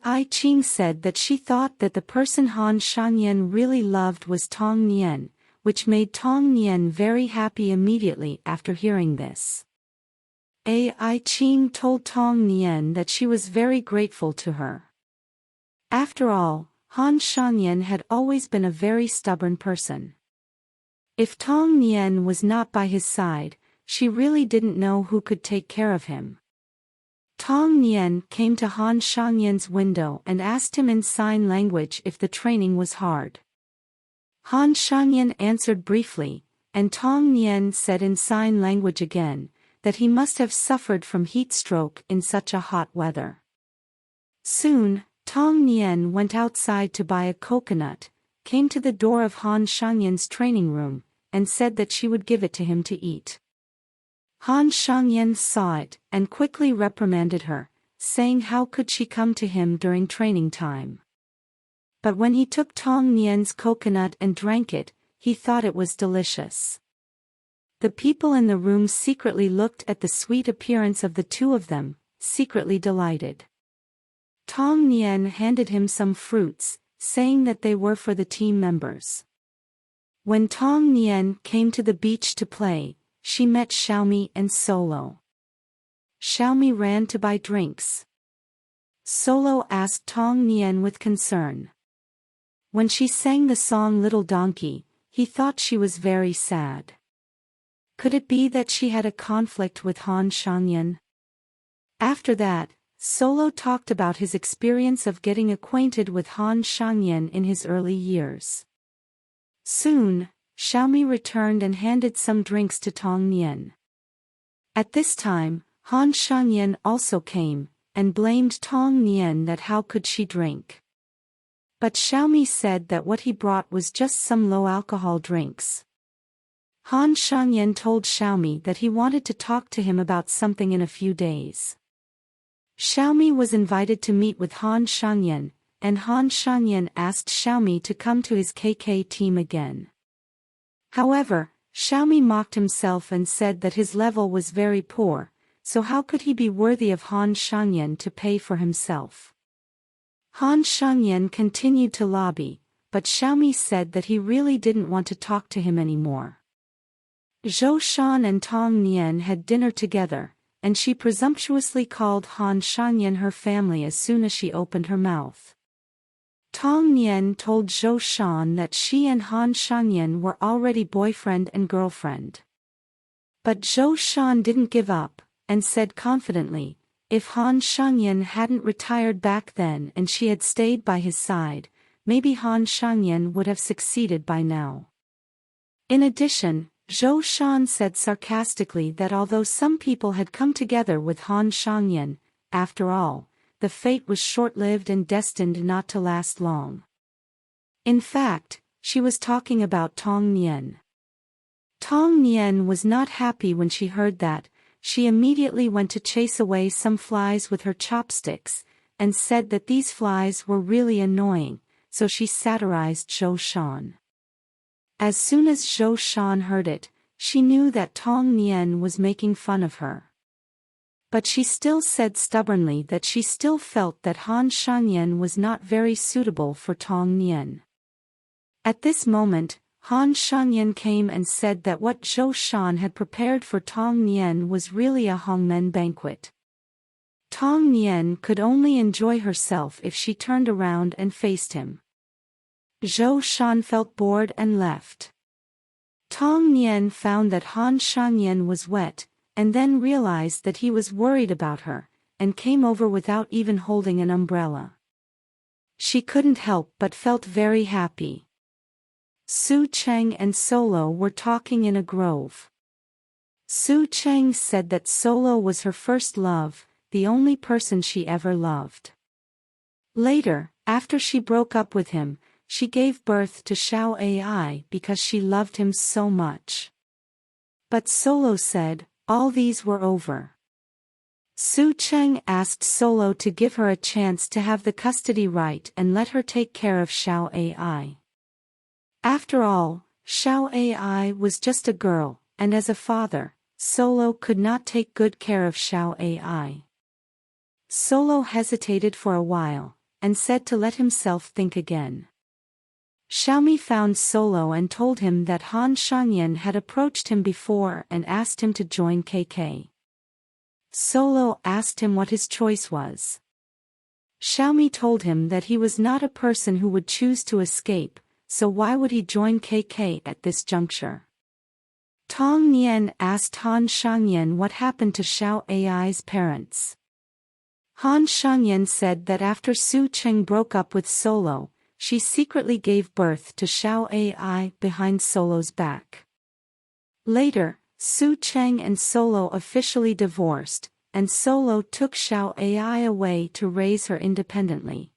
Ai-Ching said that she thought that the person Han Shangyan really loved was Tong Nian, which made Tong Nian very happy immediately after hearing this. Ai-Ching told Tong Nian that she was very grateful to her. After all, Han Shangyan had always been a very stubborn person. If Tong Nian was not by his side, she really didn't know who could take care of him. Tong Nian came to Han Shangyan's window and asked him in sign language if the training was hard. Han Shangyan answered briefly, and Tong Nian said in sign language again, that he must have suffered from heat stroke in such a hot weather. Soon, Tong Nian went outside to buy a coconut, came to the door of Han Shangyan's training room, and said that she would give it to him to eat. Han Shangyan saw it and quickly reprimanded her, saying how could she come to him during training time. But when he took Tong Nian's coconut and drank it, he thought it was delicious. The people in the room secretly looked at the sweet appearance of the two of them, secretly delighted. Tong Nian handed him some fruits, saying that they were for the team members. When Tong Nian came to the beach to play, she met Xiaomi and Solo. Xiaomi ran to buy drinks. Solo asked Tong Nian with concern. When she sang the song Little Donkey, he thought she was very sad. Could it be that she had a conflict with Han Shangyan? After that, Solo talked about his experience of getting acquainted with Han Shangyan in his early years. Soon, Xiaomi returned and handed some drinks to Tong Nian. At this time, Han Shangyan also came, and blamed Tong Nian that how could she drink. But Xiaomi said that what he brought was just some low-alcohol drinks. Han Shangyan told Xiaomi that he wanted to talk to him about something in a few days. Xiaomi was invited to meet with Han Shangyan, and Han Shangyan asked Xiaomi to come to his KK team again. However, Xiaomi mocked himself and said that his level was very poor, so how could he be worthy of Han Shangyan to pay for himself? Han Shangyan continued to lobby, but Xiaomi said that he really didn't want to talk to him anymore. Zhou Shan and Tong Nian had dinner together, and she presumptuously called Han Shangyan her family as soon as she opened her mouth. Tong Nian told Zhou Shan that she and Han Shangyan were already boyfriend and girlfriend. But Zhou Shan didn't give up, and said confidently, if Han Shangyan hadn't retired back then and she had stayed by his side, maybe Han Shangyan would have succeeded by now. In addition, Zhou Shan said sarcastically that although some people had come together with Han Shangyan, after all, the fate was short-lived and destined not to last long. In fact, she was talking about Tong Nian. Tong Nian was not happy when she heard that. She immediately went to chase away some flies with her chopsticks, and said that these flies were really annoying, so she satirized Zhou Shan. As soon as Zhou Shan heard it, she knew that Tong Nian was making fun of her. But she still said stubbornly that she still felt that Han Shangyan was not very suitable for Tong Nian. At this moment, Han Shangyan came and said that what Zhou Shan had prepared for Tong Nian was really a hongmen banquet. Tong Nian could only enjoy herself if she turned around and faced him. Zhou Shan felt bored and left. Tong Nian found that Han Shangyan was wet, and then realized that he was worried about her, and came over without even holding an umbrella. She couldn't help but felt very happy. Su Cheng and Solo were talking in a grove. Su Cheng said that Solo was her first love, the only person she ever loved. Later, after she broke up with him, she gave birth to Xiao Ai because she loved him so much. But Solo said, all these were over. Su Cheng asked Solo to give her a chance to have the custody right and let her take care of Xiao Ai. After all, Xiao Ai was just a girl, and as a father, Solo could not take good care of Xiao Ai. Solo hesitated for a while, and said to let himself think again. Xiaomi found Solo and told him that Han Shangyan had approached him before and asked him to join KK. Solo asked him what his choice was. Xiaomi told him that he was not a person who would choose to escape, so why would he join KK at this juncture? Tong Nian asked Han Shangyan what happened to Xiao Ai's parents. Han Shangyan said that after Su Cheng broke up with Solo, she secretly gave birth to Xiao Ai behind Solo's back. Later, Su Cheng and Solo officially divorced, and Solo took Xiao Ai away to raise her independently.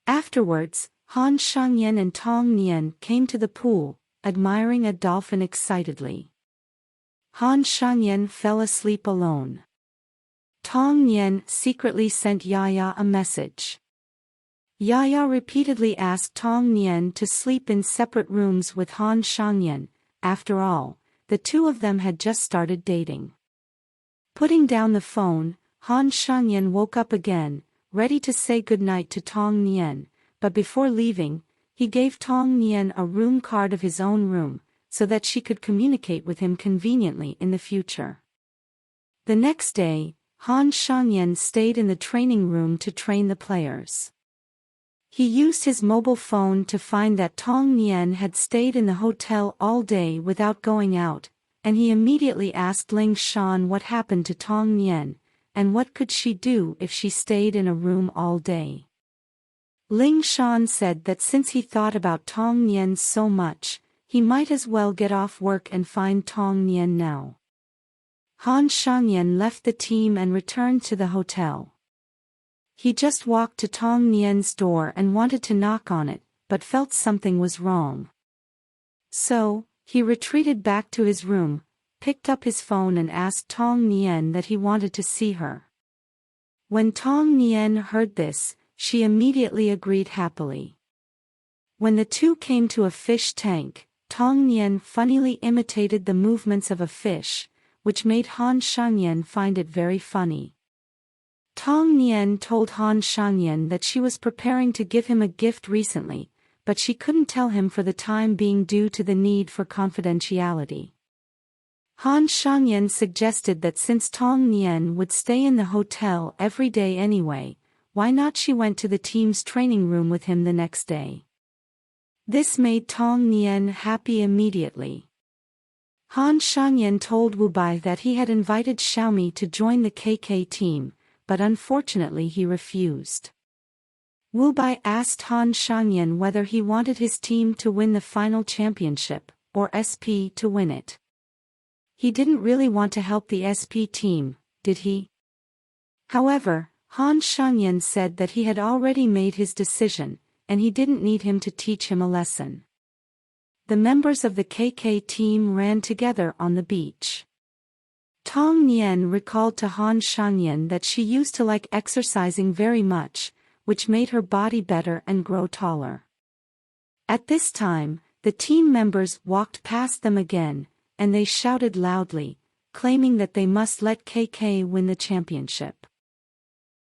Afterwards, Han Shangyan and Tong Nian came to the pool, admiring a dolphin excitedly. Han Shangyan fell asleep alone. Tong Nian secretly sent Yaya a message. Yaya repeatedly asked Tong Nian to sleep in separate rooms with Han Shangyan. After all, the two of them had just started dating. Putting down the phone, Han Shangyan woke up again, ready to say goodnight to Tong Nian, but before leaving, he gave Tong Nian a room card of his own room, so that she could communicate with him conveniently in the future. The next day, Han Shangyan stayed in the training room to train the players. He used his mobile phone to find that Tong Nian had stayed in the hotel all day without going out, and he immediately asked Ling Shan what happened to Tong Nian, and what could she do if she stayed in a room all day. Ling Shan said that since he thought about Tong Nian so much, he might as well get off work and find Tong Nian now. Han Shangyan left the team and returned to the hotel. He just walked to Tong Nian's door and wanted to knock on it, but felt something was wrong. So, he retreated back to his room, picked up his phone and asked Tong Nian that he wanted to see her. When Tong Nian heard this, she immediately agreed happily. When the two came to a fish tank, Tong Nian funnily imitated the movements of a fish, which made Han Shangyan find it very funny. Tong Nian told Han Shangyan that she was preparing to give him a gift recently, but she couldn't tell him for the time being due to the need for confidentiality. Han Shangyan suggested that since Tong Nian would stay in the hotel every day anyway, why not she went to the team's training room with him the next day. This made Tong Nian happy immediately. Han Shangyan told Wu Bai that he had invited Xiaomi to join the KK team, but unfortunately he refused. Wu Bai asked Han Shangyan whether he wanted his team to win the final championship, or SP to win it. He didn't really want to help the SP team, did he? However, Han Shangyan said that he had already made his decision, and he didn't need him to teach him a lesson. The members of the KK team ran together on the beach. Tong Nian recalled to Han Shangyan that she used to like exercising very much, which made her body better and grow taller. At this time, the team members walked past them again, and they shouted loudly, claiming that they must let KK win the championship.